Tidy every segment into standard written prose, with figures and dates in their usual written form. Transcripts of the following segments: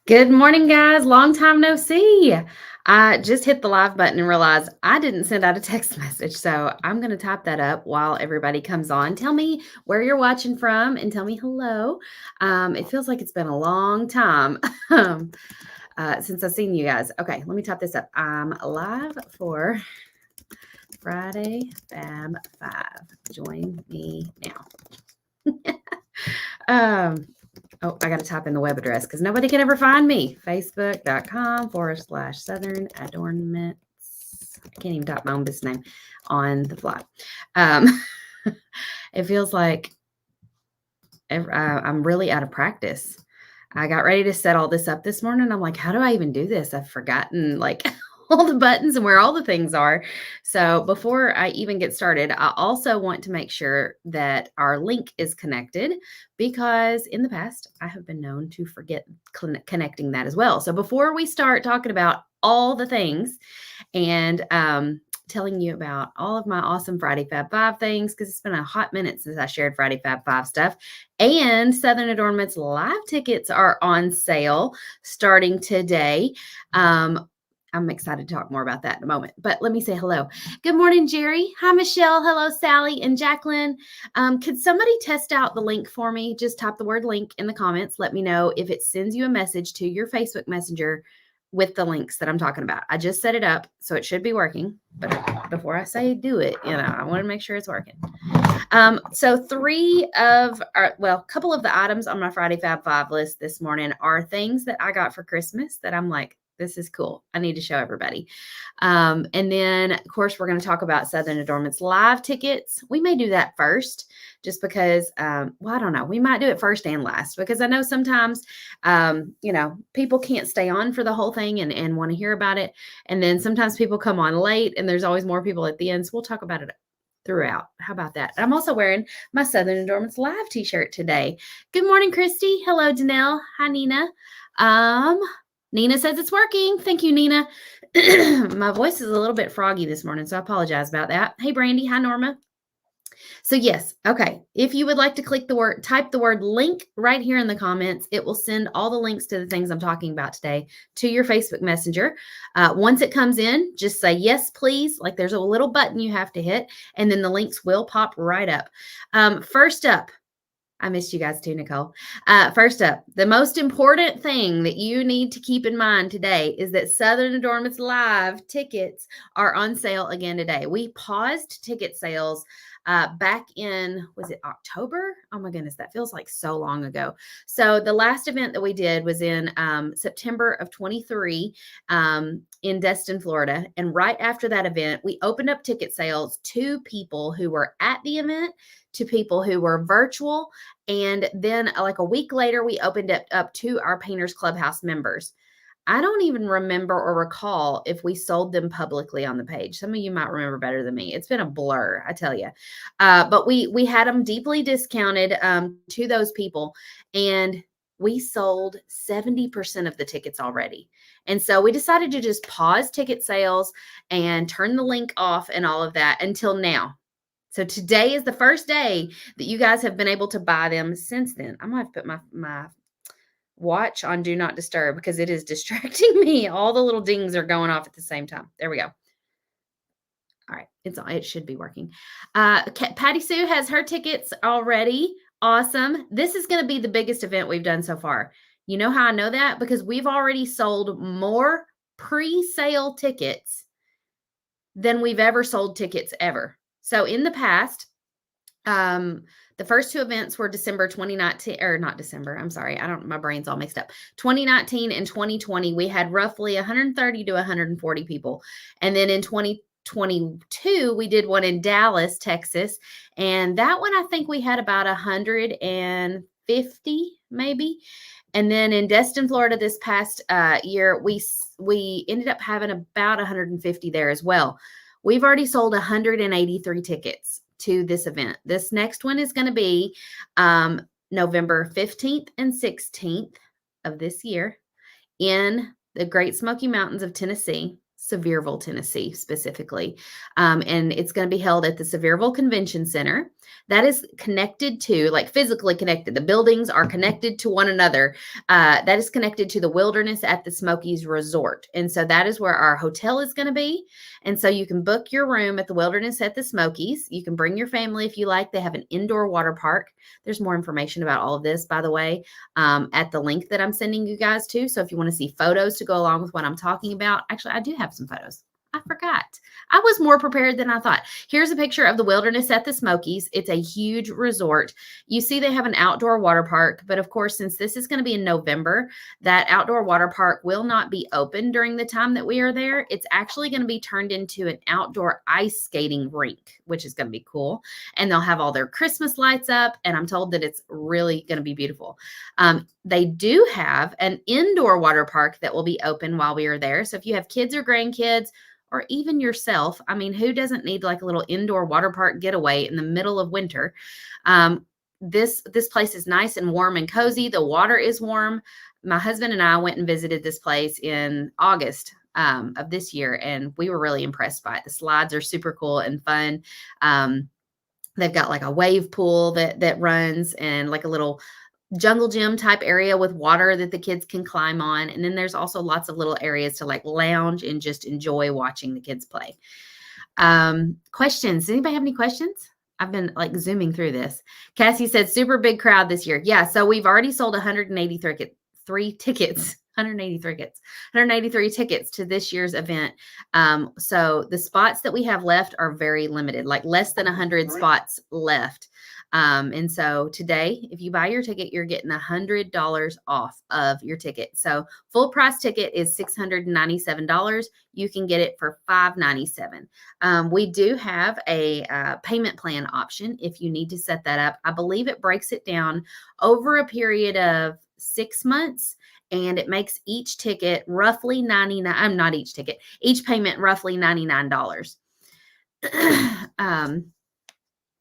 Good morning, guys. Long time no see. I just hit the live button and realized I didn't send out a text message. So I'm going to type that up while everybody comes on. Tell me where you're watching from and tell me hello. It feels like it's been a long time since I've seen you guys. Okay, let me type this up. I'm live for Friday Fab 5. Join me now. Oh, I got to type in the web address because nobody can ever find me. Facebook.com/Southern Adornments. I can't even type my own business name on the fly. Um, it feels like I'm really out of practice. I got ready to set all this up this morning. I'm like, how do I even do this? I've forgotten like all the buttons and where all the things are. So before I even get started, I also want to make sure that our link is connected because in the past I have been known to forget connecting that as well. So before we start talking about all the things and telling you about all of my awesome Friday Fab 5 things, because it's been a hot minute since I shared Friday Fab 5 stuff. And Southern Adoornments live tickets are on sale starting today. I'm excited to talk more about that in a moment, but let me say hello. Good morning, Jerry. Hi, Michelle. Hello, Sally and Jacqueline. Could somebody test out the link for me? Just type the word link in the comments. Let me know if it sends you a message to your Facebook Messenger with the links that I'm talking about. I just set it up, so it should be working. But before I say do it, I want to make sure it's working. So a couple of the items on my Friday Fab 5 list this morning are things that I got for Christmas that I'm like, this is cool. I need to show everybody. And then, of course, we're going to talk about Southern Adornments live tickets. We may do that first just because, I don't know. We might do it first and last because I know sometimes, people can't stay on for the whole thing and want to hear about it. And then sometimes people come on late and there's always more people at the end. So we'll talk about it throughout. How about that? I'm also wearing my Southern Adornments live t-shirt today. Good morning, Christy. Hello, Danelle. Hi, Nina. Nina says it's working. Thank you, Nina. My voice is a little bit froggy this morning, so I apologize about that. Hey, Brandy. Hi, Norma. So yes, okay. If you would like to type the word link right here in the comments, it will send all the links to the things I'm talking about today to your Facebook Messenger. Once it comes in, just say yes, please. Like there's a little button you have to hit, and then the links will pop right up. First up, I missed you guys too, Nicole. First up, the most important thing that you need to keep in mind today is that Southern Adornments Live tickets are on sale again today. We paused ticket sales back in, was it October? Oh my goodness, that feels like so long ago. So the last event that we did was in September of 23 in Destin, Florida. And right after that event, we opened up ticket sales to people who were at the event, to people who were virtual. And then like a week later, we opened it up to our Painters Clubhouse members. I don't even remember or recall if we sold them publicly on the page. Some of you might remember better than me. It's been a blur, I tell you. But we had them deeply discounted to those people. And we sold 70% of the tickets already. And so we decided to just pause ticket sales and turn the link off and all of that until now. So today is the first day that you guys have been able to buy them since then. I'm going to have to put my watch on do not disturb because it is distracting me. All the little dings are going off at the same time. There we go. All right. It should be working. Patty Sue has her tickets already. Awesome. This is going to be the biggest event we've done so far. You know how I know that? Because we've already sold more pre-sale tickets than we've ever sold tickets ever. So in the past, the first two events were December 2019, or not December. I'm sorry. My brain's all mixed up. 2019 and 2020, we had roughly 130 to 140 people. And then in 2022, we did one in Dallas, Texas. And that one, I think we had about 150 maybe. And then in Destin, Florida, this past year, we ended up having about 150 there as well. We've already sold 183 tickets to this event. This next one is going to be November 15th and 16th of this year in the Great Smoky Mountains of Tennessee. Sevierville, Tennessee, specifically. And it's going to be held at the Sevierville Convention Center. That is connected to, like physically connected. The buildings are connected to one another. That is connected to the Wilderness at the Smokies Resort. And so that is where our hotel is going to be. And so you can book your room at the Wilderness at the Smokies. You can bring your family if you like. They have an indoor water park. There's more information about all of this, by the way, at the link that I'm sending you guys to. So if you want to see photos to go along with what I'm talking about, actually, I do have some photos. I forgot. I was more prepared than I thought. Here's a picture of the Wilderness at the Smokies. It's a huge resort. You see they have an outdoor water park, but of course, since this is going to be in November, that outdoor water park will not be open during the time that we are there. It's actually going to be turned into an outdoor ice skating rink, which is going to be cool. And they'll have all their Christmas lights up, and I'm told that it's really going to be beautiful. They do have an indoor water park that will be open while we are there. So if you have kids or grandkids, or even yourself, I mean, who doesn't need like a little indoor water park getaway in the middle of winter? This place is nice and warm and cozy. The water is warm. My husband and I went and visited this place in August of this year, and we were really impressed by it. The slides are super cool and fun. They've got like a wave pool that runs, and like a little jungle gym type area with water that the kids can climb on. And then there's also lots of little areas to like lounge and just enjoy watching the kids play. Questions? Does anybody have any questions? I've been like zooming through this. Cassie said super big crowd this year. Yeah. So we've already sold 183 tickets. 183 tickets to this year's event. So the spots that we have left are very limited, like less than 100 spots left. And so today, if you buy your ticket, you're getting $100 off of your ticket. So full price ticket is $697. You can get it for $597. We do have a payment plan option if you need to set that up. I believe it breaks it down over a period of 6 months. And it makes each ticket roughly not each ticket, each payment roughly $99.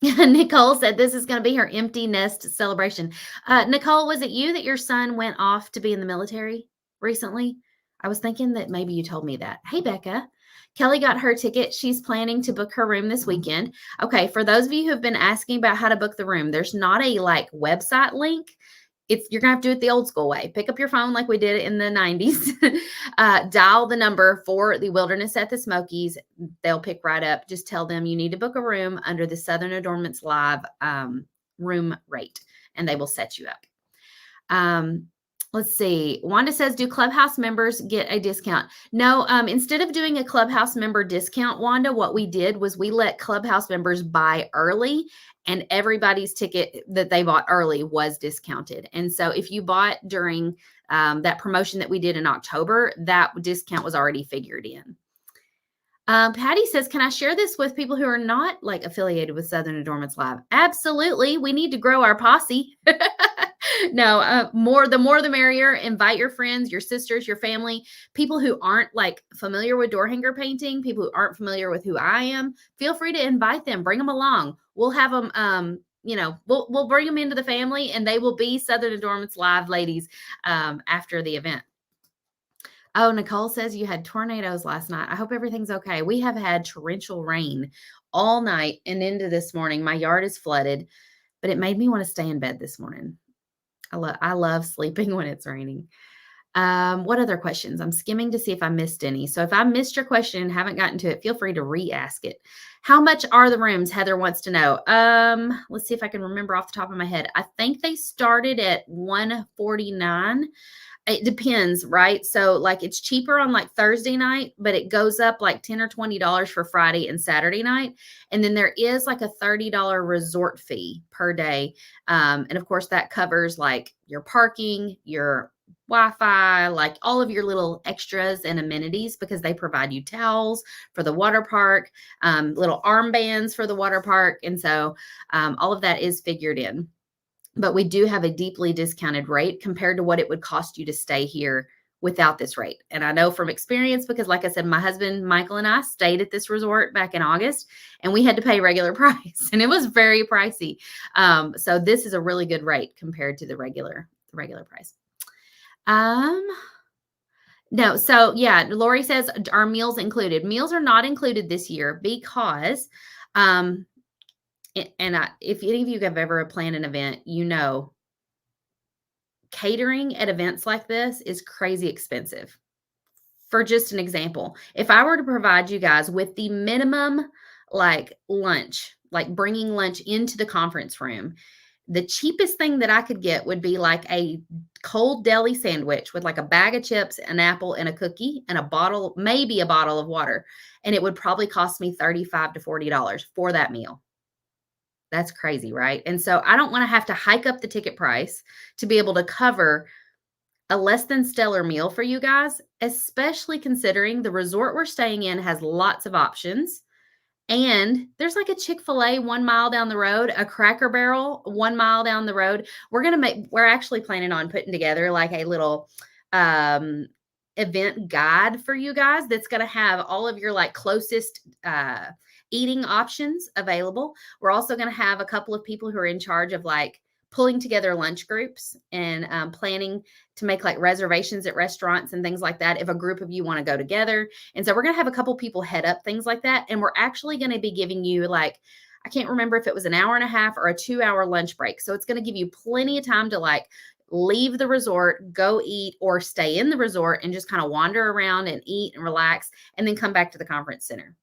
Nicole said this is going to be her empty nest celebration. Nicole, was it you that your son went off to be in the military recently? I was thinking that maybe you told me that. Hey, Becca. Kelly got her ticket. She's planning to book her room this weekend. Okay, for those of you who have been asking about how to book the room, there's not a like website link. You're going to have to do it the old school way. Pick up your phone like we did in the 90s. Dial the number for the Wilderness at the Smokies. They'll pick right up. Just tell them you need to book a room under the Southern Adoornments Live room rate, and they will set you up. Let's see. Wanda says, do Clubhouse members get a discount? No, instead of doing a Clubhouse member discount, Wanda, what we did was we let Clubhouse members buy early, and everybody's ticket that they bought early was discounted. And so if you bought during that promotion that we did in October, that discount was already figured in. Patty says, can I share this with people who are not like affiliated with Southern Adoornments Live? Absolutely. We need to grow our posse. No, the more the merrier. Invite your friends, your sisters, your family, people who aren't like familiar with door hanger painting, people who aren't familiar with who I am. Feel free to invite them, bring them along. We'll have them, we'll bring them into the family, and they will be Southern Adoornments Live ladies after the event. Oh, Nicole says you had tornadoes last night. I hope everything's okay. We have had torrential rain all night and into this morning. My yard is flooded, but it made me want to stay in bed this morning. I love sleeping when it's raining. What other questions? I'm skimming to see if I missed any. So if I missed your question and haven't gotten to it, feel free to re-ask it. How much are the rooms? Heather wants to know. Let's see if I can remember off the top of my head. I think they started at $149. It depends, right? So like it's cheaper on like Thursday night, but it goes up like $10 or $20 for Friday and Saturday night. And then there is like a $30 resort fee per day. And of course that covers like your parking, your Wi-Fi, like all of your little extras and amenities, because they provide you towels for the water park, little armbands for the water park. And so all of that is figured in. But we do have a deeply discounted rate compared to what it would cost you to stay here without this rate. And I know from experience, because like I said, my husband, Michael, and I stayed at this resort back in August, and we had to pay regular price, and it was very pricey. So this is a really good rate compared to the regular price. No, so yeah, Lori says, "Are meals included?" Meals are not included this year because, um, and if any of you have ever planned an event, catering at events like this is crazy expensive. For just an example, if I were to provide you guys with the minimum, like, lunch, like, bringing lunch into the conference room, the cheapest thing that I could get would be, like, a cold deli sandwich with, like, a bag of chips, an apple, and a cookie, and a bottle maybe a bottle of water, and it would probably cost me $35 to $40 for that meal. That's crazy, right? And so I don't wanna have to hike up the ticket price to be able to cover a less than stellar meal for you guys, especially considering the resort we're staying in has lots of options. And there's like a Chick-fil-A 1 mile down the road, a Cracker Barrel 1 mile down the road. We're actually planning on putting together like a little um, event guide for you guys that's going to have all of your like closest eating options available. We're also going to have a couple of people who are in charge of like pulling together lunch groups and planning to make like reservations at restaurants and things like that if a group of you want to go together. And so we're going to have a couple people head up things like that. And we're actually going to be giving you like, I can't remember if it was an hour and a half or a 2 hour lunch break. So it's going to give you plenty of time to like leave the resort, go eat, or stay in the resort and just kind of wander around and eat and relax, and then come back to the conference center.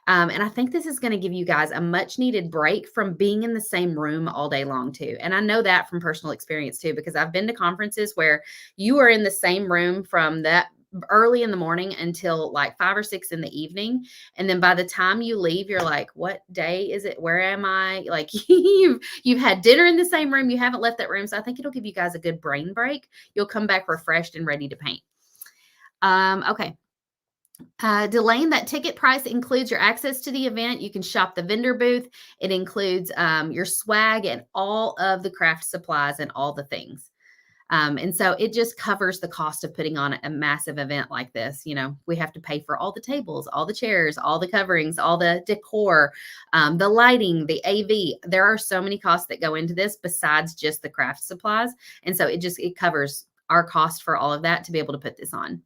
And I think this is going to give you guys a much needed break from being in the same room all day long, too. And I know that from personal experience, too, because I've been to conferences where you are in the same room from that early in the morning until like 5 or 6 in the evening. And then by the time you leave, you're like, what day is it? Where am I? Like you've had dinner in the same room. You haven't left that room. So I think it'll give you guys a good brain break. You'll come back refreshed and ready to paint. Okay. Delane, that ticket price includes your access to the event. You can shop the vendor booth. It includes your swag and all of the craft supplies and all the things. And so it just covers the cost of putting on a massive event like this. We have to pay for all the tables, all the chairs, all the coverings, all the decor, the lighting, the AV. There are so many costs that go into this besides just the craft supplies. And so it covers our cost for all of that to be able to put this on.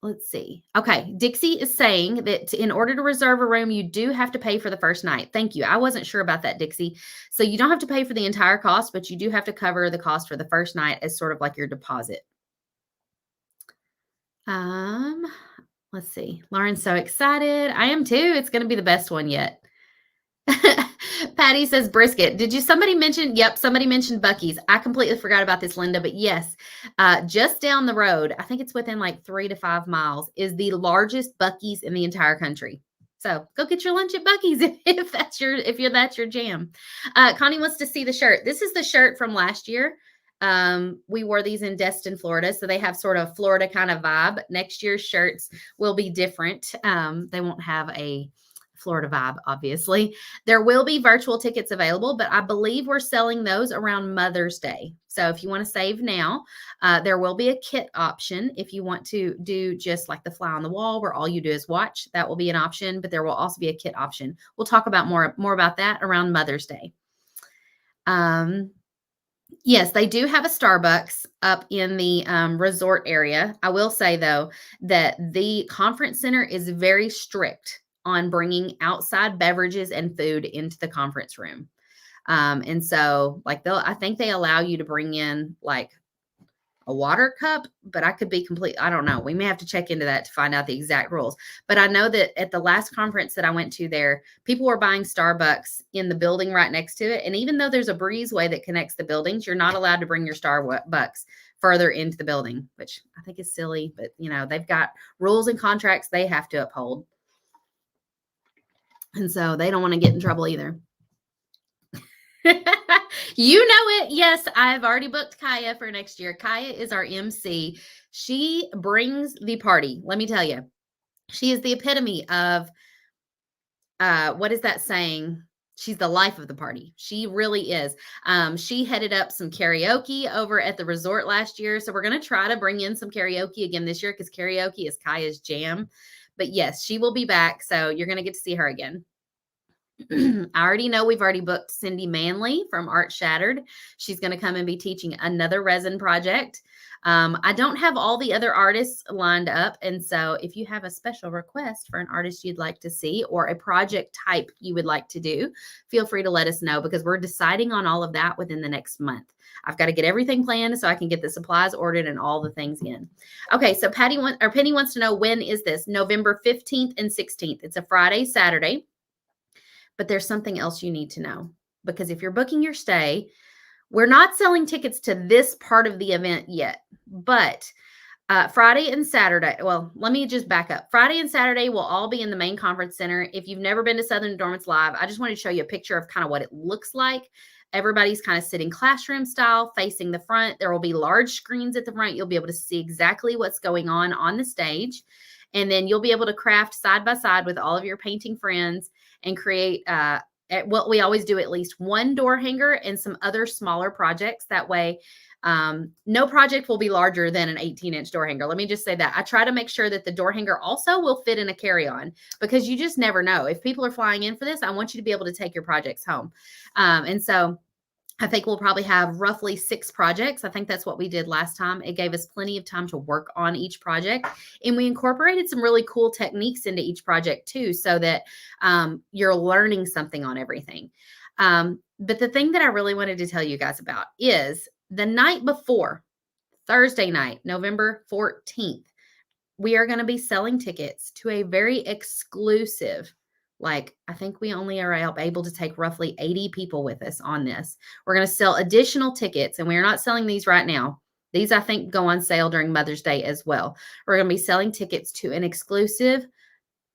Let's see. Okay. Dixie is saying that in order to reserve a room, you do have to pay for the first night. Thank you. I wasn't sure about that, Dixie. So you don't have to pay for the entire cost, but you do have to cover the cost for the first night as sort of like your deposit. Um, let's see. Lauren's so excited. I am too. It's going to be the best one yet. Patty says brisket. Somebody mention? Yep, somebody mentioned Buc-ee's. I completely forgot about this, Linda, but yes, just down the road, I think it's within like 3 to 5 miles, is the largest Buc-ee's in the entire country. So go get your lunch at Buc-ee's if that's your jam. Connie wants to see the shirt. This is the shirt from last year. We wore these in Destin, Florida, so they have sort of Florida kind of vibe. Next year's shirts will be different. They won't have a Florida vibe, obviously. There will be virtual tickets available, but I believe we're selling those around Mother's Day. So if you want to save now, there will be a kit option. If you want to do just like the fly on the wall where all you do is watch, that will be an option, but there will also be a kit option. We'll talk about more about that around Mother's Day. Yes, they do have a Starbucks up in the resort area. I will say, though, that the conference center is very strict on bringing outside beverages and food into the conference room. And so, like, I think they allow you to bring in like a water cup, but I could be I don't know. We may have to check into that to find out the exact rules. But I know that at the last conference that I went to there, people were buying Starbucks in the building right next to it. And even though there's a breezeway that connects the buildings, you're not allowed to bring your Starbucks further into the building, which I think is silly, but they've got rules and contracts they have to uphold. And so they don't want to get in trouble either. You know it. Yes, I've already booked Kaya for next year. Kaya is our MC. She brings the party. Let me tell you, she is the epitome of what is that saying? She's the life of the party. She really is. She headed up some karaoke over at the resort last year. So we're going to try to bring in some karaoke again this year because karaoke is Kaya's jam. But yes, she will be back. So you're going to get to see her again. I already know we've already booked Cindy Manley from Art Shattered. She's going to come and be teaching another resin project. I don't have all the other artists lined up. And so if you have a special request for an artist you'd like to see or a project type you would like to do, feel free to let us know because we're deciding on all of that within the next month. I've got to get everything planned so I can get the supplies ordered and all the things in. Okay, so Penny wants to know, when is this? November 15th and 16th. It's a Friday, Saturday. But there's something else you need to know, because if you're booking your stay, we're not selling tickets to this part of the event yet, but Friday and Saturday. Well, let me just back up. Friday and Saturday will all be in the main conference center. If you've never been to Southern Adoornments Live, I just wanted to show you a picture of kind of what it looks like. Everybody's kind of sitting classroom style, facing the front. There will be large screens at the front. You'll be able to see exactly what's going on the stage. And then you'll be able to craft side by side with all of your painting friends and create what we always do, at least one door hanger and some other smaller projects. That way, no project will be larger than an 18-inch door hanger. Let me just say that. I try to make sure that the door hanger also will fit in a carry-on, because you just never know. If people are flying in for this, I want you to be able to take your projects home. And so I think we'll probably have roughly 6 projects. I think that's what we did last time. It gave us plenty of time to work on each project. And we incorporated some really cool techniques into each project too, so that you're learning something on everything. But the thing that I really wanted to tell you guys about is the night before, Thursday night, November 14th, we are going to be selling tickets to a very exclusive, like, I think we only are able to take roughly 80 people with us on this. We're going to sell additional tickets, and we're not selling these right now. These, I think, go on sale during Mother's Day as well. We're going to be selling tickets to an exclusive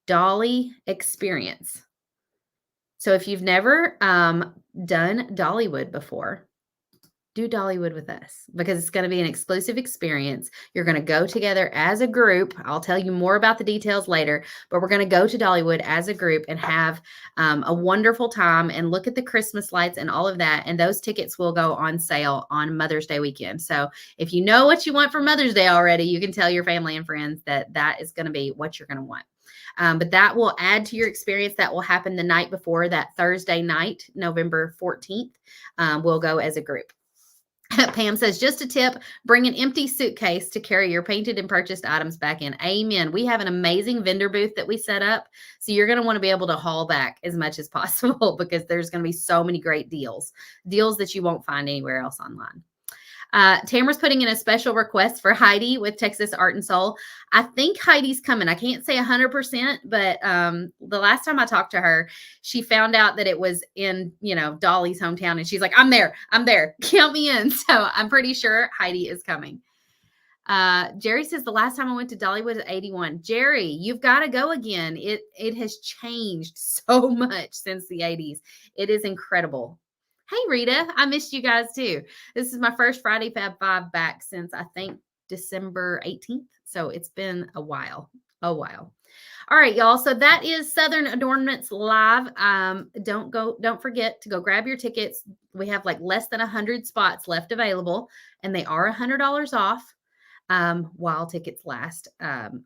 Dolly experience. So if you've never done Dollywood before, do Dollywood with us, because it's going to be an exclusive experience. You're going to go together as a group. I'll tell you more about the details later, but we're going to go to Dollywood as a group and have a wonderful time and look at the Christmas lights and all of that. And those tickets will go on sale on Mother's Day weekend. So if you know what you want for Mother's Day already, you can tell your family and friends that that is going to be what you're going to want. But that will add to your experience. That will happen the night before, that Thursday night, November 14th. We'll go as a group. Pam says, just a tip, bring an empty suitcase to carry your painted and purchased items back in. Amen. We have an amazing vendor booth that we set up. So you're going to want to be able to haul back as much as possible, because there's going to be so many great deals that you won't find anywhere else online. Tamara's putting in a special request for Heidi with Texas Art and Soul. I think Heidi's coming. I can't say 100%, but the last time I talked to her, she found out that it was in, Dolly's hometown, and she's like, I'm there. Count me in. So I'm pretty sure Heidi is coming. Jerry says, the last time I went to Dollywood was 81. Jerry, you've got to go again. It has changed so much since the 80s. It is incredible. Hey, Rita, I missed you guys too. This is my first Friday Fab 5 back since, I think, December 18th. So it's been a while. All right, y'all. So that is Southern Adoornments Live. Don't forget to go grab your tickets. We have like less than 100 spots left available, and they are $100 off while tickets last,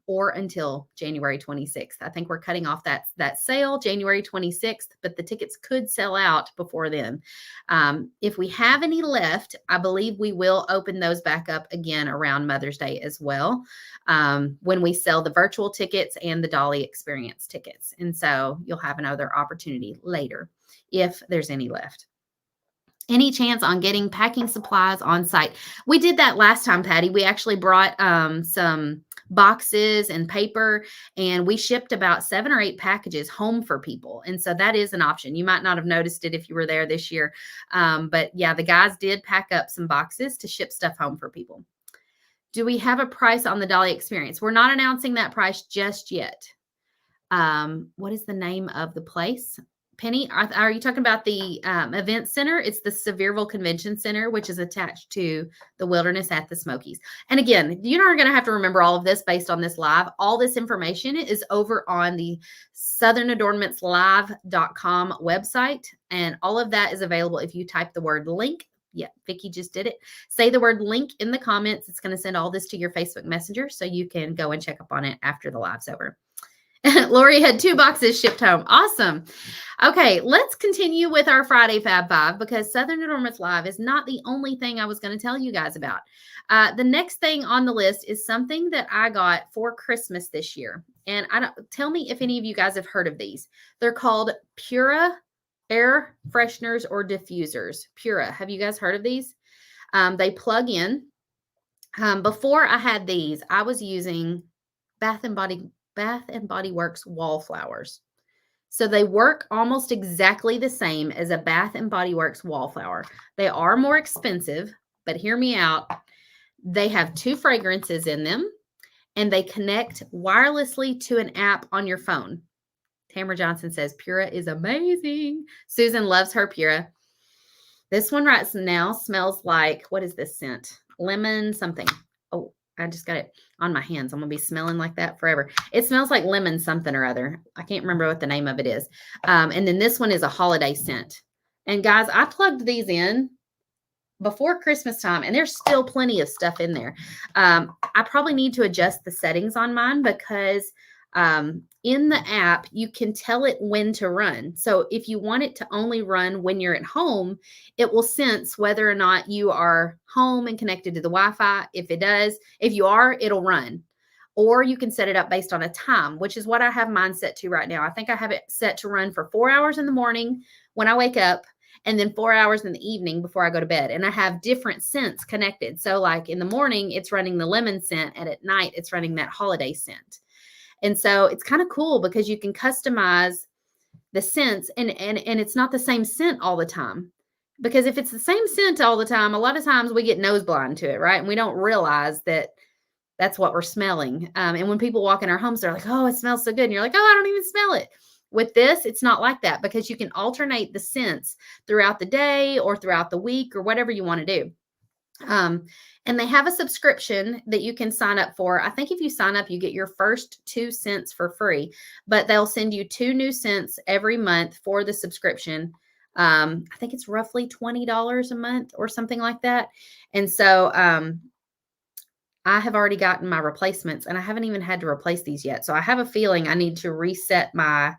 or until January 26th. I think we're cutting off that sale January 26th, but the tickets could sell out before then. If we have any left, I believe we will open those back up again around Mother's Day as well, when we sell the virtual tickets and the Dolly Experience tickets. And so you'll have another opportunity later if there's any left. Any chance on getting packing supplies on site? We did that last time, Patty. We actually brought some boxes and paper, and we shipped about 7 or 8 packages home for people. And so that is an option. You might not have noticed it if you were there this year. But yeah, the guys did pack up some boxes to ship stuff home for people. Do we have a price on the Dolly Experience? We're not announcing that price just yet. What is the name of the place? Penny, are you talking about the event center? It's the Sevierville Convention Center, which is attached to the Wilderness at the Smokies. And again, you are going to have to remember all of this based on this live. All this information is over on the SouthernAdoornmentsLive.com website. And all of that is available if you type the word link. Yeah, Vicki just did it. Say the word link in the comments. It's going to send all this to your Facebook Messenger, so you can go and check up on it after the live's over. Lori had 2 boxes shipped home. Awesome. Okay, let's continue with our Friday Fab Five because Southern Adornments Live is not the only thing I was going to tell you guys about. The next thing on the list is something that I got for Christmas this year. And I don't tell me if any of you guys have heard of these. They're called Pura Air Fresheners or Diffusers. Pura. Have you guys heard of these? They plug in. Before I had these, I was using Bath and Body Works wallflowers. So they work almost exactly the same as a Bath and Body Works wallflower. They are more expensive, but hear me out. They have 2 fragrances in them, and they connect wirelessly to an app on your phone. Tamara Johnson says Pura is amazing. Susan loves her Pura. This one right now smells like, what is this scent? Lemon something. Oh, I just got it on my hands. I'm going to be smelling like that forever. It smells like lemon something or other. I can't remember what the name of it is. And then this one is a holiday scent. And guys, I plugged these in before Christmas time, and there's still plenty of stuff in there. I probably need to adjust the settings on mine because in the app, you can tell it when to run. So if you want it to only run when you're at home, it will sense whether or not you are home and connected to the Wi-Fi. If it does, if you are, it'll run. Or you can set it up based on a time, which is what I have mine set to right now. I think I have it set to run for 4 hours in the morning when I wake up, and then 4 hours in the evening before I go to bed. And I have different scents connected. So like in the morning, it's running the lemon scent, and at night, it's running that holiday scent. And so it's kind of cool because you can customize the scents, and it's not the same scent all the time. Because if it's the same scent all the time, a lot of times we get nose blind to it, right? And we don't realize that that's what we're smelling. And when people walk in our homes, they're like, oh, it smells so good. And you're like, oh, I don't even smell it. With this, it's not like that because you can alternate the scents throughout the day or throughout the week or whatever you want to do. And they have a subscription that you can sign up for. I think if you sign up, you get your first 2 scents for free, but they'll send you 2 new scents every month for the subscription. I think it's roughly $20 a month or something like that. And so, I have already gotten my replacements, and I haven't even had to replace these yet. So I have a feeling I need to reset my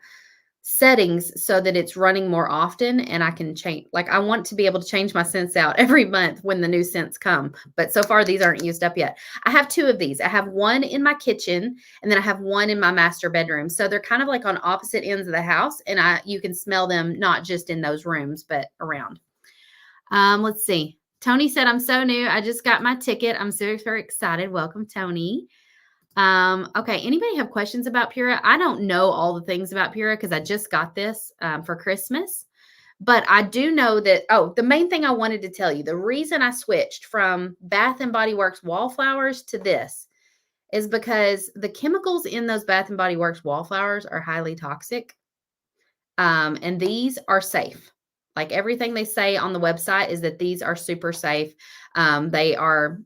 settings so that it's running more often and I can change. Like I want to be able to change my scents out every month when the new scents come. But so far, these aren't used up yet. I have 2 of these. I have one in my kitchen, and then I have one in my master bedroom. So they're kind of like on opposite ends of the house, and you can smell them not just in those rooms, but around. Let's see. Tony said, I'm so new. I just got my ticket. I'm so very excited. Welcome, Tony. Okay. Anybody have questions about Pura? I don't know all the things about Pura because I just got this for Christmas. But I do know that, the main thing I wanted to tell you, the reason I switched from Bath and Body Works wallflowers to this is because the chemicals in those Bath and Body Works wallflowers are highly toxic. And these are safe. Like everything they say on the website is that these are super safe. They are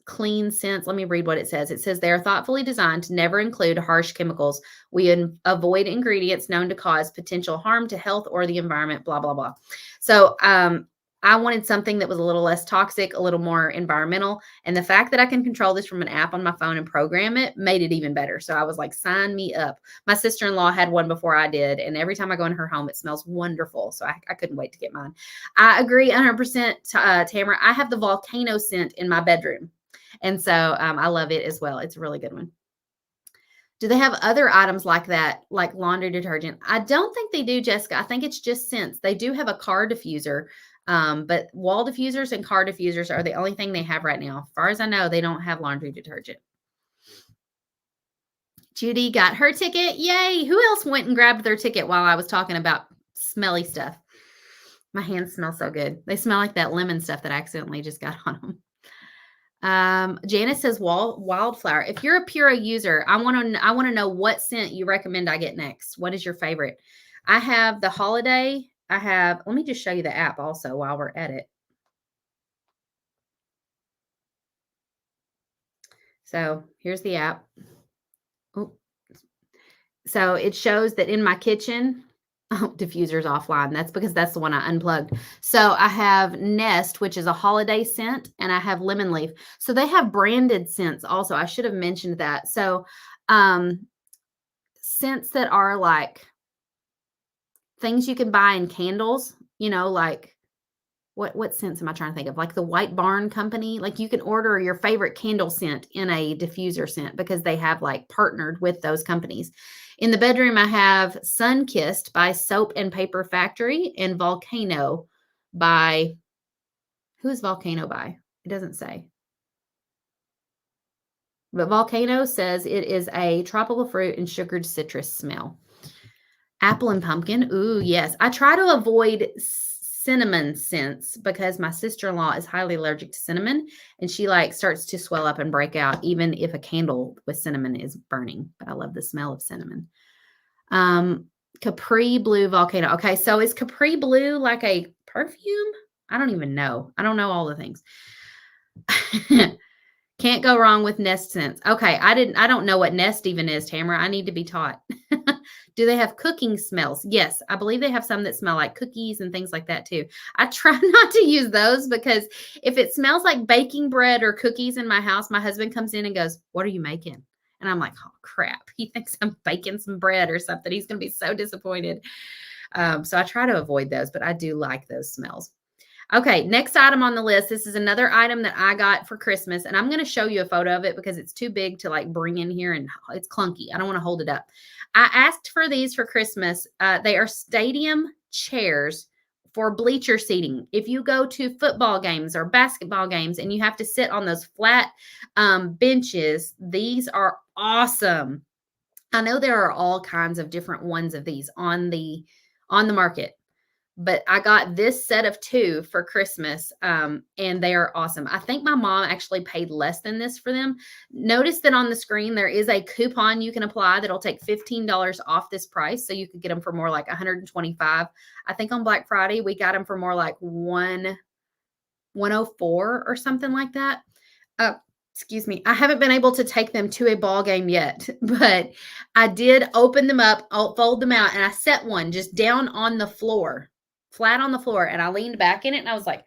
clean scents. Let me read what it says. It says they are thoughtfully designed to never include harsh chemicals. We avoid ingredients known to cause potential harm to health or the environment, blah, blah, blah. So I wanted something that was a little less toxic, a little more environmental. And the fact that I can control this from an app on my phone and program it made it even better. So I was like, sign me up. My sister-in-law had one before I did. And every time I go in her home, it smells wonderful. So I couldn't wait to get mine. I agree 100%, Tamara. I have the volcano scent in my bedroom. And so I love it as well. It's a really good one. Do they have other items like that, like laundry detergent? I don't think they do, Jessica. I think it's just scents. They do have a car diffuser, but wall diffusers and car diffusers are the only thing they have right now. As far as I know, they don't have laundry detergent. Judy got her ticket. Yay. Who else went and grabbed their ticket while I was talking about smelly stuff? My hands smell so good. They smell like that lemon stuff that I accidentally just got on them. Janice says wildflower. If you're a Pura user, I want to know what scent you recommend I get next. What is your favorite? I have the holiday. Let me just show you the app also while we're at it. So here's the app. Oh. So it shows that in my kitchen, diffuser's offline. That's because that's the one I unplugged. So I have Nest, which is a holiday scent, and I have Lemon Leaf. So they have branded scents also. I should have mentioned that. So scents that are like things you can buy in candles, like what scents am I trying to think of? Like the White Barn Company, like you can order your favorite candle scent in a diffuser scent because they have like partnered with those companies. In the bedroom, I have Sun Kissed by Soap and Paper Factory and Volcano by, who is Volcano by? It doesn't say. But Volcano says it is a tropical fruit and sugared citrus smell. Apple and pumpkin. Ooh, yes. I try to avoid cinnamon scents because my sister-in-law is highly allergic to cinnamon and she like starts to swell up and break out even if a candle with cinnamon is burning. But I love the smell of cinnamon. Capri Blue Volcano. Okay, so is Capri Blue like a perfume? I don't even know. I don't know all the things. Can't go wrong with Nest scents. Okay, I don't know what Nest even is, Tamara. I need to be taught. Do they have cooking smells? Yes, I believe they have some that smell like cookies and things like that too. I try not to use those because if it smells like baking bread or cookies in my house, my husband comes in and goes, "What are you making?" And I'm like, "Oh, crap. He thinks I'm baking some bread or something." He's going to be so disappointed. So I try to avoid those, but I do like those smells. Okay, next item on the list. This is another item that I got for Christmas, and I'm going to show you a photo of it because it's too big to like bring in here and it's clunky. I don't want to hold it up. I asked for these for Christmas. They are stadium chairs for bleacher seating. If you go to football games or basketball games and you have to sit on those flat benches, these are awesome. I know there are all kinds of different ones of these on the market. But I got this set of 2 for Christmas, and they are awesome. I think my mom actually paid less than this for them. Notice that on the screen, there is a coupon you can apply that'll take $15 off this price. So you could get them for more like $125. I think on Black Friday, we got them for more like $104 or something like that. Excuse me. I haven't been able to take them to a ball game yet, but I did open them up, I'll fold them out, and I set one just down on the floor. Flat on the floor, and I leaned back in it and I was like,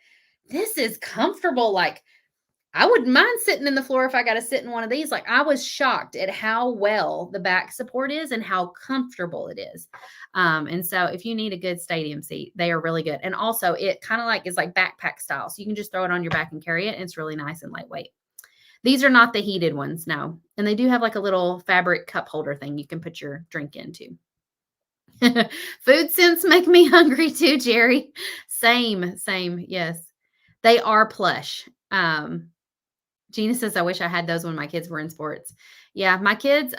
this is comfortable. Like, I wouldn't mind sitting in the floor if I got to sit in one of these. Like, I was shocked at how well the back support is and how comfortable it is. And so if you need a good stadium seat, they are really good. And also it kind of like is like backpack style. So you can just throw it on your back and carry it. And it's really nice and lightweight. These are not the heated ones, no. And they do have like a little fabric cup holder thing you can put your drink into. Food scents make me hungry too, Jerry. Same. Yes. They are plush. Gina says, I wish I had those when my kids were in sports. Yeah, my kids,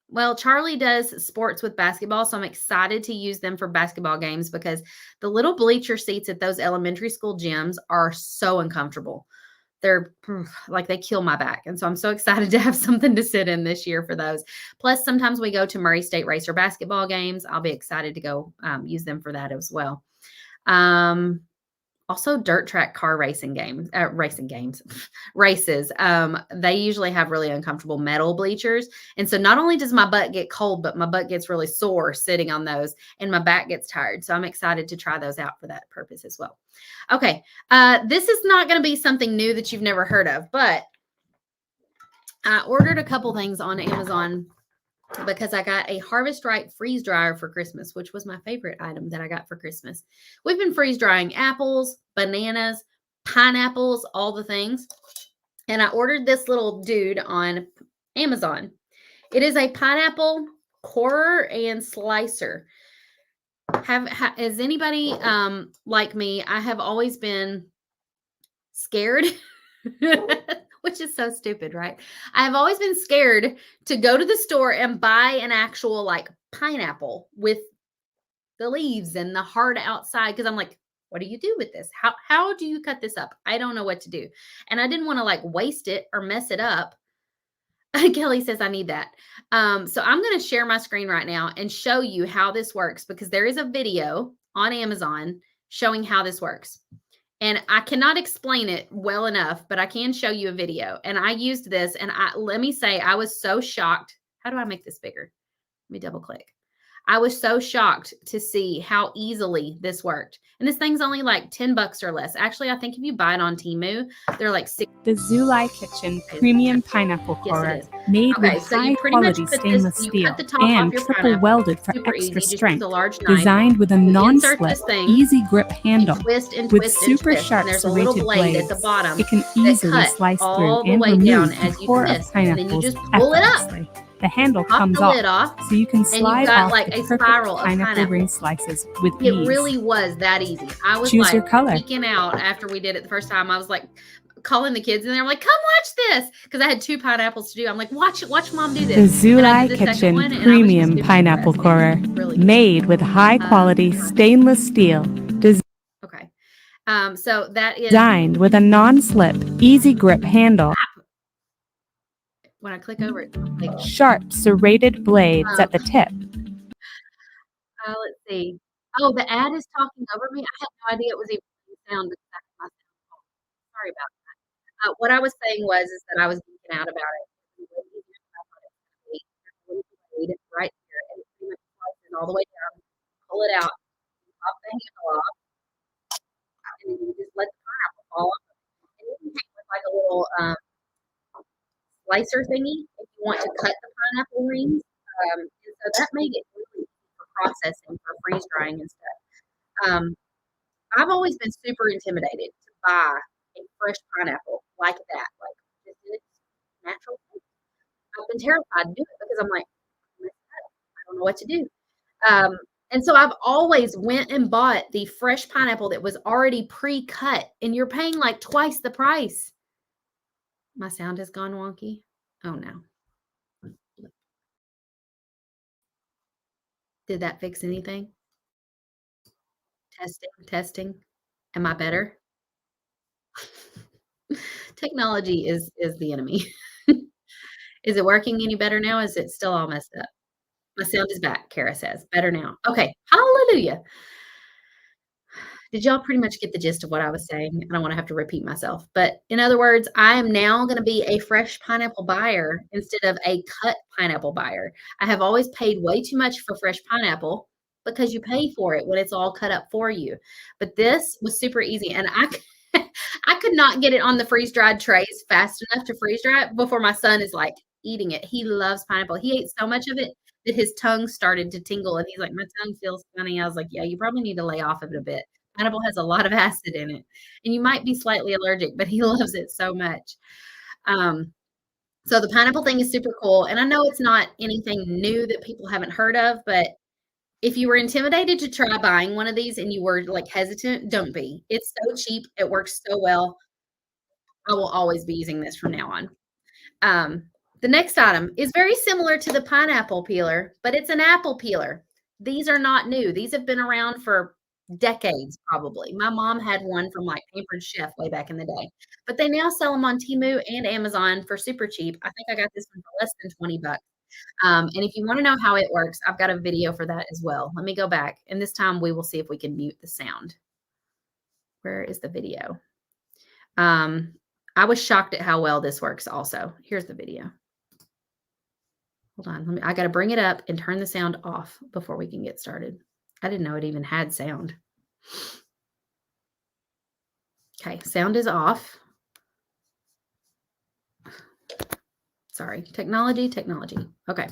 well, Charlie does sports with basketball, so I'm excited to use them for basketball games because the little bleacher seats at those elementary school gyms are so uncomfortable. They're like, they kill my back. And so I'm so excited to have something to sit in this year for those. Plus, sometimes we go to Murray State Racer basketball games. I'll be excited to go use them for that as well. Also dirt track car racing races. They usually have really uncomfortable metal bleachers. And so not only does my butt get cold, but my butt gets really sore sitting on those and my back gets tired. So I'm excited to try those out for that purpose as well. Okay. This is not going to be something new that you've never heard of, but I ordered a couple things on Amazon because I got a Harvest Right freeze dryer for Christmas, which was my favorite item that I got for Christmas. We've been freeze drying apples, bananas, pineapples, all the things. And I ordered this little dude on Amazon. It is a pineapple corer and slicer. Is anybody like me? I have always been scared. Which is so stupid, right? I have always been scared to go to the store and buy an actual like pineapple with the leaves and the hard outside. Cause I'm like, what do you do with this? How do you cut this up? I don't know what to do. And I didn't want to like waste it or mess it up. Kelly says I need that. So I'm going to share my screen right now and show you how this works because there is a video on Amazon showing how this works. And I cannot explain it well enough, but I can show you a video. And I used this and let me say, I was so shocked. How do I make this bigger? Let me double click. I was so shocked to see how easily this worked. And this thing's only like $10 or less. Actually, I think if you buy it on Temu, they're like $6. The Zulai Kitchen Premium Pineapple Corer Made with Okay, so you pretty much high-quality put this, stainless you steel cut the top off and your triple pineapple. welded for Super extra easy. Just use strength. a large knife. Designed with a You insert non-slip, this thing easy grip and handle. twist and With twist and super twist. sharp And there's a little serrated blade at the blades, bottom it can that easily cuts slice all through the and way down remove the as you core of twist. And then you pineapples just pull it up. effortlessly. The handle Pop comes the off, lid off, so you can and you've slide got off like the a perfect spiral of pineapple ring pineapple. slices with It ease. really was that easy. I was Choose your like color. freaking out after we did it the first time. I was like calling the kids, and they're like, "Come watch this," because I had 2 pineapples to do. I'm like, "Watch mom do The this." And I Zulai did the second Kitchen one, and I was just Premium super Pineapple impressed. It Corer, was really good. made with high-quality stainless steel, Okay. So that is designed with a non-slip, easy grip handle, when I click over it. Like, sharp serrated blades at the tip. let's see. Oh, the ad is talking over me. I had no idea it was even sound because my sound. Sorry about that. What I was saying is that I was geeking out about it. It's way easier than I thought it was gonna be. There's a little blade right here, and it pretty much slices all the way down. Pull it out, pop the handle off, and then you just let the pineapple fall off. And you can take with like a little slicer thingy if you want to cut the pineapple rings. And so that made it really easy for processing, for freeze drying and stuff. Um, I've always been super intimidated to buy a fresh pineapple like that, like just in its natural state. I've been terrified to do it because I'm like, I don't know what to do. Um, and so I've always went and bought the fresh pineapple that was already pre-cut, and you're paying like twice the price. My sound has gone wonky. Oh no. Did that fix anything? Testing, testing. Am I better? Technology is the enemy. Is it working any better now? Is it still all messed up? My sound is back, Kara says. Better now. Okay. Hallelujah. Did y'all pretty much get the gist of what I was saying? I don't wanna have to repeat myself, but in other words, I am now gonna be a fresh pineapple buyer instead of a cut pineapple buyer. I have always paid way too much for fresh pineapple because you pay for it when it's all cut up for you, but this was super easy, and I could not get it on the freeze-dried trays fast enough to freeze dry it before my son is, like, eating it. He loves pineapple. He ate so much of it that his tongue started to tingle, and he's like, "My tongue feels funny." I was like, "Yeah, you probably need to lay off of it a bit." Pineapple has a lot of acid in it, and you might be slightly allergic, but he loves it so much. Um, so the pineapple thing is super cool, and I know it's not anything new that people haven't heard of, but if you were intimidated to try buying one of these and you were, like, hesitant, don't be. It's so cheap, it works so well. I will always be using this from now on. Um, the next item is very similar to the pineapple peeler, but it's an apple peeler. These are not new. These have been around for decades, probably. My mom had one from like Pampered Chef way back in the day, but they now sell them on Temu and Amazon for super cheap. I think I got this one for less than 20 bucks. And if you want to know how it works, I've got a video for that as well. Let me go back, and this time we will see if we can mute the sound. Where is the video? I was shocked at how well this works also. Here's the video. Hold on. I got to bring it up and turn the sound off before we can get started. I didn't know it even had sound. Okay, sound is off. Sorry, technology. Okay.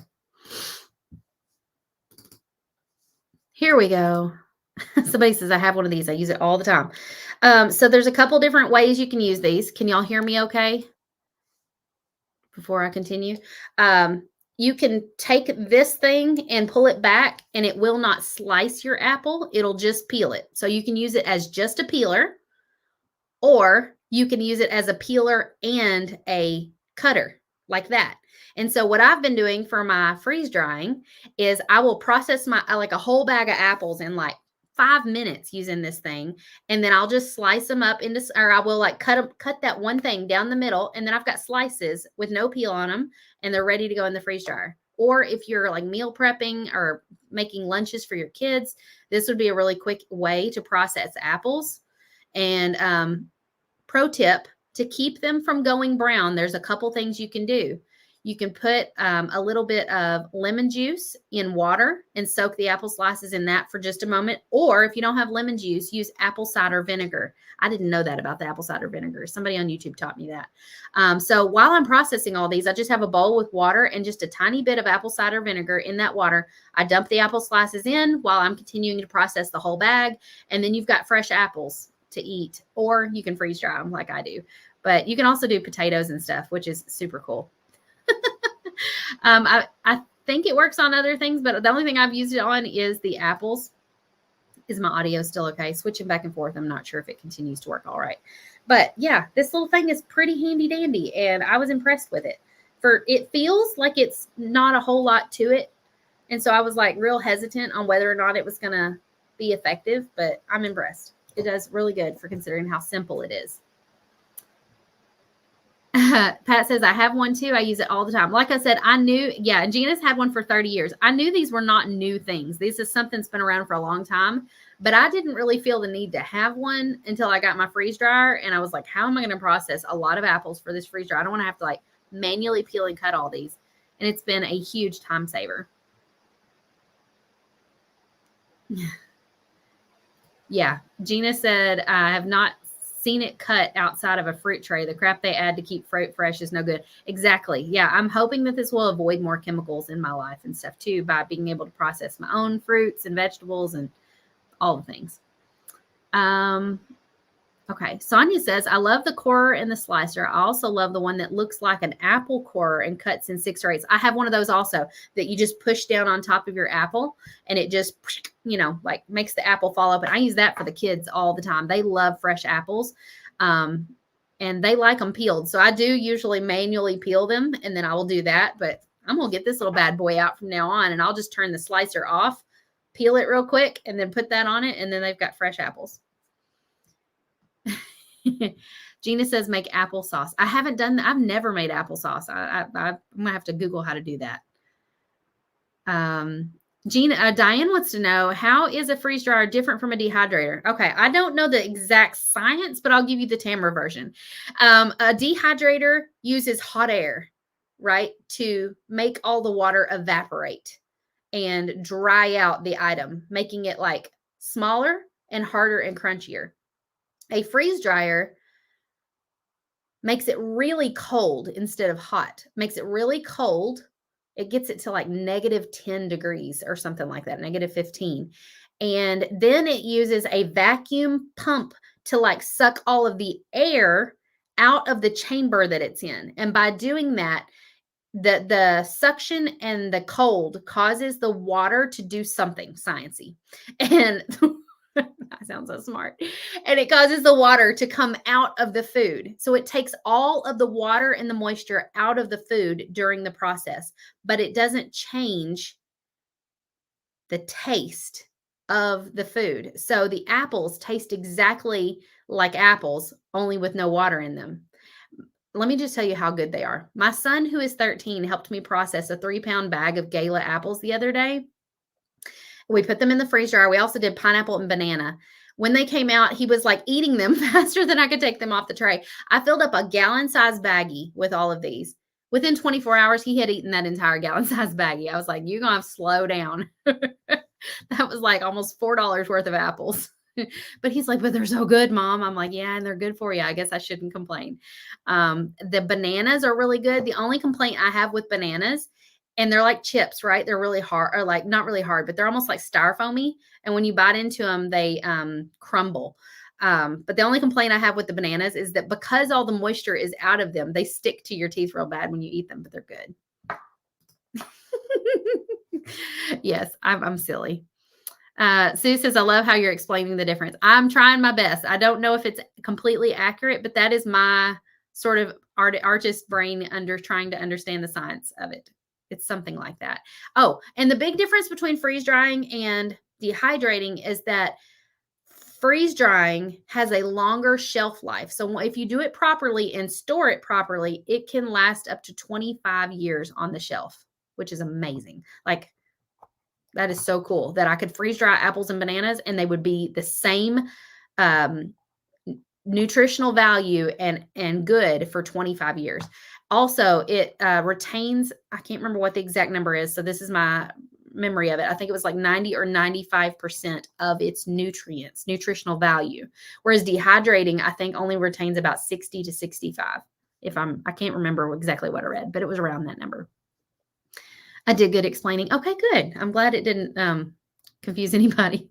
Here we go. Somebody says I have one of these. I use it all the time. So there's a couple different ways you can use these. Can y'all hear me okay? Before I continue. You can take this thing and pull it back, and it will not slice your apple. It'll just peel it. So you can use it as just a peeler, or you can use it as a peeler and a cutter like that. And so what I've been doing for my freeze drying is I will process like a whole bag of apples in like 5 minutes using this thing, and then I'll just slice them up into, or I will like cut that one thing down the middle, and then I've got slices with no peel on them, and they're ready to go in the freeze dryer. Or if you're like meal prepping or making lunches for your kids, this would be a really quick way to process apples. And pro tip, to keep them from going brown, there's a couple things you can do. You can put a little bit of lemon juice in water and soak the apple slices in that for just a moment. Or if you don't have lemon juice, use apple cider vinegar. I didn't know that about the apple cider vinegar. Somebody on YouTube taught me that. So while I'm processing all these, I just have a bowl with water and just a tiny bit of apple cider vinegar in that water. I dump the apple slices in while I'm continuing to process the whole bag. And then you've got fresh apples to eat, or you can freeze dry them like I do. But you can also do potatoes and stuff, which is super cool. I think it works on other things, but the only thing I've used it on is the apples. Is my audio still okay? Switching back and forth. I'm not sure if it continues to work all right. But yeah, this little thing is pretty handy dandy, and I was impressed with it. It feels like it's not a whole lot to it. And so I was like real hesitant on whether or not it was going to be effective, but I'm impressed. It does really good for considering how simple it is. Pat says, I have one too. I use it all the time. Like I said, I knew, yeah, and Gina's had one for 30 years. I knew these were not new things. This is something that's been around for a long time, but I didn't really feel the need to have one until I got my freeze dryer. And I was like, how am I going to process a lot of apples for this freeze dryer? I don't want to have to like manually peel and cut all these. And it's been a huge time saver. Yeah. Gina said, I have not seen it cut outside of a fruit tray. The crap they add to keep fruit fresh is no good. Exactly. Yeah. I'm hoping that this will avoid more chemicals in my life and stuff too, by being able to process my own fruits and vegetables and all the things. Okay. Sonia says, I love the corer and the slicer. I also love the one that looks like an apple corer and cuts in 6 or 8. I have one of those also that you just push down on top of your apple and it just, like makes the apple fall up. And I use that for the kids all the time. They love fresh apples. And they like them peeled. So I do usually manually peel them and then I will do that. But I'm going to get this little bad boy out from now on and I'll just turn the slicer off, peel it real quick, and then put that on it. And then they've got fresh apples. Gina says, make applesauce. I haven't done that. I've never made applesauce. I'm going to have to Google how to do that. Diane wants to know, how is a freeze dryer different from a dehydrator? Okay. I don't know the exact science, but I'll give you the Tamra version. A dehydrator uses hot air, right, to make all the water evaporate and dry out the item, making it like smaller and harder and crunchier. A freeze dryer makes it really cold instead of hot. Makes it really cold. It gets it to like -10 degrees or something like that, -15. And then it uses a vacuum pump to like suck all of the air out of the chamber that it's in. And by doing that, the suction and the cold causes the water to do something sciencey. And that sounds so smart. And it causes the water to come out of the food. So it takes all of the water and the moisture out of the food during the process, but it doesn't change the taste of the food. So the apples taste exactly like apples, only with no water in them. Let me just tell you how good they are. My son, who is 13, helped me process a 3-pound bag of Gala apples the other day. We put them in the freeze dryer. We also did pineapple and banana. When they came out, he was like eating them faster than I could take them off the tray. I filled up a gallon-sized baggie with all of these. Within 24 hours, he had eaten that entire gallon-sized baggie. I was like, you're going to have to slow down. That was like almost $4 worth of apples. But he's like, but they're so good, Mom. I'm like, yeah, and they're good for you. I guess I shouldn't complain. The bananas are really good. The only complaint I have with bananas, and they're like chips, right? They're really hard, or like not really hard, but they're almost like styrofoamy. And when you bite into them, they crumble. But the only complaint I have with the bananas is that because all the moisture is out of them, they stick to your teeth real bad when you eat them, but they're good. Yes, I'm silly. Sue says, I love how you're explaining the difference. I'm trying my best. I don't know if it's completely accurate, but that is my sort of artist brain trying to understand the science of it. It's something like that. Oh, and the big difference between freeze drying and dehydrating is that freeze drying has a longer shelf life. So if you do it properly and store it properly, it can last up to 25 years on the shelf, which is amazing. Like, that is so cool that I could freeze dry apples and bananas and they would be the same nutritional value and good for 25 years. Also, it retains, I can't remember what the exact number is. So this is my memory of it. I think it was like 90 or 95% of its nutrients, nutritional value. Whereas dehydrating, I think only retains about 60 to 65. I can't remember exactly what I read, but it was around that number. I did good explaining. Okay, good. I'm glad it didn't confuse anybody.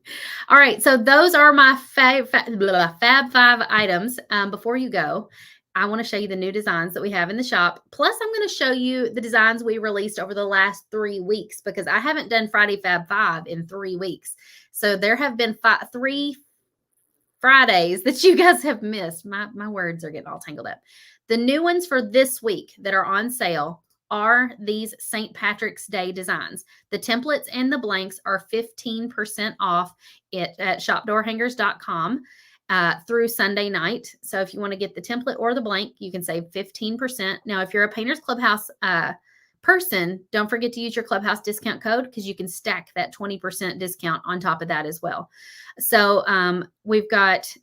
All right, so those are my Fab 5 items. Before you go, I want to show you the new designs that we have in the shop. Plus, I'm going to show you the designs we released over the last 3 weeks because I haven't done Friday Fab 5 in 3 weeks. So there have been 3 Fridays that you guys have missed. My words are getting all tangled up. The new ones for this week that are on sale are these St. Patrick's Day designs. The templates and the blanks are 15% off at shopdoorhangers.com through Sunday night. So if you want to get the template or the blank, you can save 15%. Now, if you're a Painters Clubhouse person, don't forget to use your Clubhouse discount code because you can stack that 20% discount on top of that as well. So we've got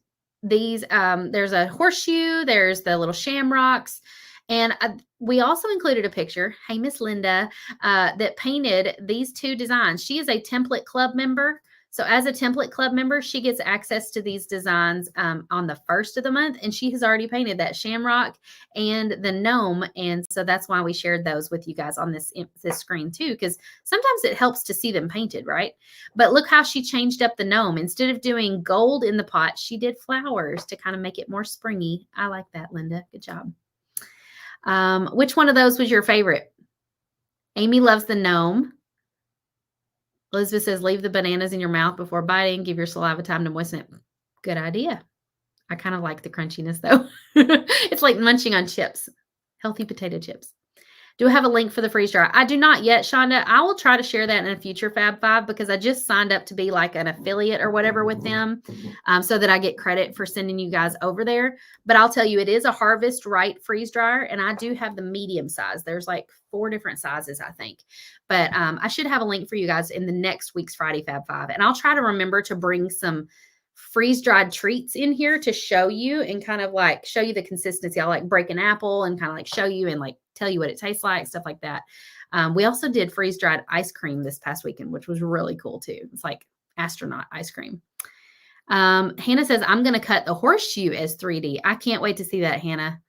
these, there's a horseshoe, there's the little shamrocks, and we also included a picture, hey, Miss Linda, that painted these 2 designs. She is a template club member. So as a template club member, she gets access to these designs on the 1st of the month, and she has already painted that shamrock and the gnome. And so that's why we shared those with you guys on this screen too, because sometimes it helps to see them painted, right? But look how she changed up the gnome. Instead of doing gold in the pot, she did flowers to kind of make it more springy. I like that, Linda. Good job. Which one of those was your favorite? Amy loves the gnome. Elizabeth says, leave the bananas in your mouth before biting. Give your saliva time to moisten it. Good idea. I kind of like the crunchiness, though. It's like munching on chips, healthy potato chips. Do I have a link for the freeze dryer? I do not yet, Shonda. I will try to share that in a future Fab 5 because I just signed up to be like an affiliate or whatever with them so that I get credit for sending you guys over there. But I'll tell you, it is a Harvest Right freeze dryer, and I do have the medium size. There's like 4 different sizes, I think. But I should have a link for you guys in the next week's Friday Fab 5. And I'll try to remember to bring some freeze-dried treats in here to show you and kind of like show you the consistency. I'll like break an apple and kind of like show you and like tell you what it tastes like, stuff like that. We also did freeze-dried ice cream this past weekend, which was really cool too. It's like astronaut ice cream. Hannah says, I'm going to cut the horseshoe as 3D. I can't wait to see that, Hannah.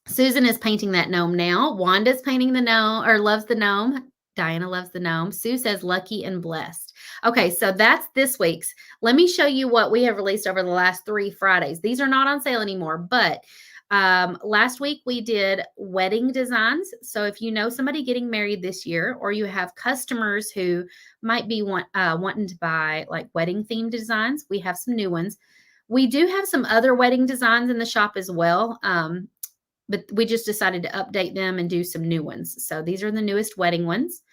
Susan is painting that gnome now. Wanda's painting the gnome or loves the gnome. Diana loves the gnome. Sue says lucky and blessed. Okay, so that's this week's. Let me show you what we have released over the last 3 Fridays. These are not on sale anymore, but last week we did wedding designs. So if you know somebody getting married this year, or you have customers who might be wanting to buy like wedding themed designs, we have some new ones. We do have some other wedding designs in the shop as well. But we just decided to update them and do some new ones. So these are the newest wedding ones.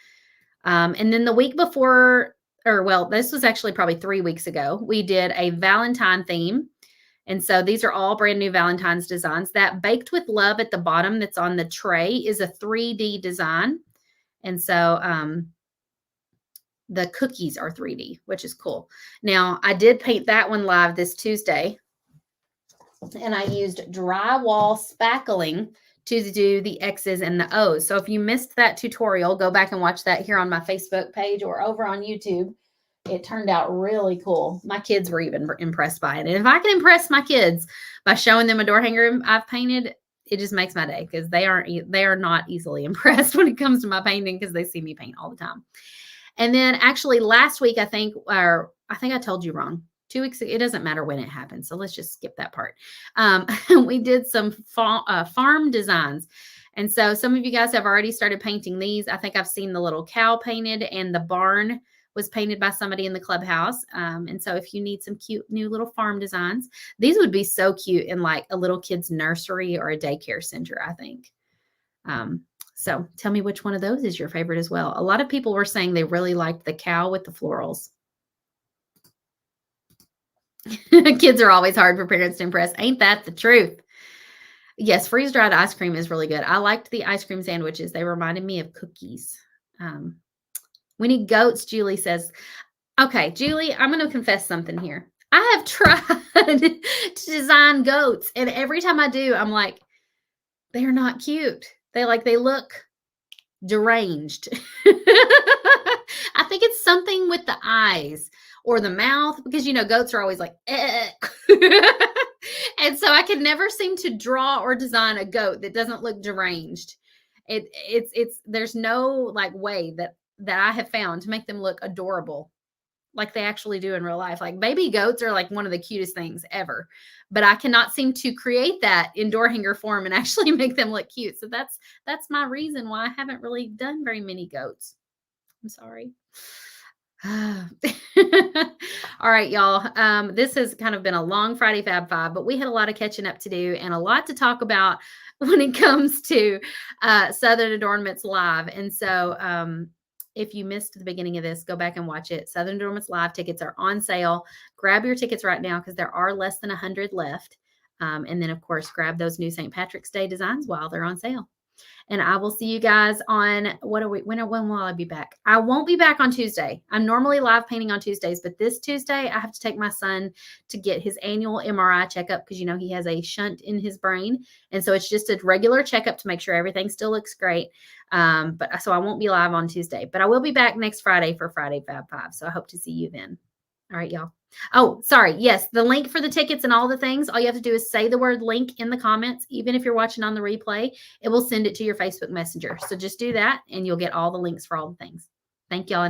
And then the week before, or well, this was actually probably 3 weeks ago, we did a Valentine theme. And so these are all brand new Valentine's designs. That Baked with Love at the bottom that's on the tray is a 3D design. And so the cookies are 3D, which is cool. Now, I did paint that one live this Tuesday. And I used drywall spackling to do the X's and the O's. So if you missed that tutorial, go back and watch that here on my Facebook page or over on YouTube. It turned out really cool. My kids were even impressed by it. And if I can impress my kids by showing them a door hanger I've painted, it just makes my day because they are not easily impressed when it comes to my painting because they see me paint all the time. And then actually last week, I think I told you wrong. 2 weeks ago, it doesn't matter when it happened. So let's just skip that part. We did some farm designs. And so some of you guys have already started painting these. I think I've seen the little cow painted and the barn was painted by somebody in the clubhouse. And so if you need some cute new little farm designs, these would be so cute in like a little kid's nursery or a daycare center, I think. So tell me which one of those is your favorite as well. A lot of people were saying they really liked the cow with the florals. Kids are always hard for parents to impress. Ain't that the truth? Yes, freeze-dried ice cream is really good. I liked the ice cream sandwiches. They reminded me of cookies. We need goats, Julie says. Okay, Julie, I'm going to confess something here. I have tried to design goats, and every time I do, I'm like, They're not cute. They look deranged. I think it's something with the eyes or the mouth because goats are always like, eh. And so I could never seem to draw or design a goat that doesn't look deranged. It's there's no like way that I have found to make them look adorable like they actually do in real life. Like baby goats are like one of the cutest things ever, but I cannot seem to create that in door hanger form and actually make them look cute. So that's my reason why I haven't really done very many goats. I'm sorry. All right, y'all. This has kind of been a long Friday Fab Five, but we had a lot of catching up to do and a lot to talk about when it comes to Southern Adornments Live. And so if you missed the beginning of this, go back and watch it. Southern Adornments Live tickets are on sale. Grab your tickets right now because there are less than 100 left. And then, of course, grab those new St. Patrick's Day designs while they're on sale. And I will see you guys on when will I be back? I won't be back on Tuesday. I'm normally live painting on Tuesdays, but this Tuesday I have to take my son to get his annual MRI checkup because he has a shunt in his brain. And so it's just a regular checkup to make sure everything still looks great. But so I won't be live on Tuesday, but I will be back next Friday for Friday Fab Five. So I hope to see you then. All right, y'all. Oh, sorry. Yes, the link for the tickets and all the things, all you have to do is say the word link in the comments. Even if you're watching on the replay, it will send it to your Facebook Messenger. So just do that and you'll get all the links for all the things. Thank y'all.